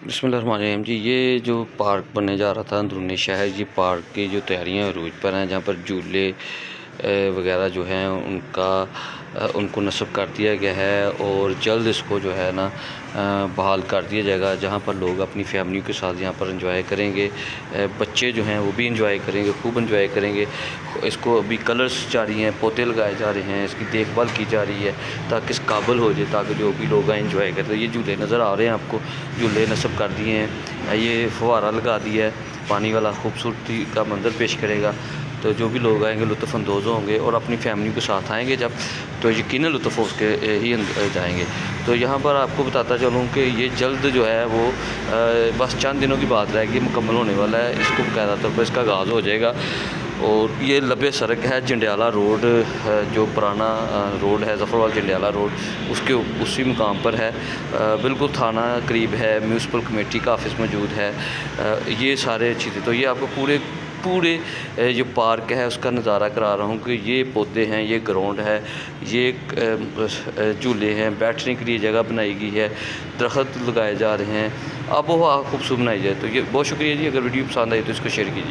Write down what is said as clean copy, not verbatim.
बिस्मिल्लाहिर्रहमानिर्रहीम जी। ये जो पार्क बनने जा रहा था अंदरूनी शहर, ये पार्क की जो तैयारियां अरूज पर हैं, जहाँ पर झूले वगैरह जो हैं उनको नस्ब कर दिया गया है और जल्द इसको जो है ना बहाल कर दिया जाएगा, जहाँ पर लोग अपनी फैमिलियों के साथ यहाँ पर एंजॉय करेंगे। बच्चे जो हैं वो भी एंजॉय करेंगे, खूब एंजॉय करेंगे। इसको अभी कलर्स जारी हैं, पौधे लगाए जा रहे हैं, इसकी देखभाल की जा रही है ताकि इस काबिल हो जाए, ताकि जो भी लोग एंजॉय करते हैं। ये झूले नज़र आ रहे हैं आपको, झूले नस्ब कर दिए हैं, ये फुहारा लगा दिया है, पानी वाला खूबसूरती का मंजर पेश करेगा। तो जो भी लोग आएंगे लुत्फ़अंदोज़ होंगे और अपनी फैमिली के साथ आएंगे जब, तो यकीनन लुत्फ़ उसके ही जाएंगे। तो यहाँ पर आपको बताता चलूँ कि ये जल्द जो है वो बस चंद दिनों की बात रहेगी, मुकम्मल होने वाला है। इसको बाकायदा तौर पर इसका आगाज़ हो जाएगा और ये लबे सड़क है जंडियाला रोड, जो पुराना रोड है ज़फ़रवाल जंडियाला रोड, उसके उसी मुकाम पर है। बिल्कुल थाना करीब है, म्यूनसिपल कमेटी का ऑफिस मौजूद है, ये सारे चीज़ें। तो ये आपको पूरे जो पार्क है उसका नज़ारा करा रहा हूँ कि ये पौधे हैं, ये ग्राउंड है, ये झूले हैं, बैठने के लिए जगह बनाई गई है, दरख्त लगाए जा रहे हैं, आबो हवा खूबसूरत बनाई जाए। तो ये बहुत शुक्रिया जी। अगर वीडियो पसंद आई तो इसको शेयर कीजिए।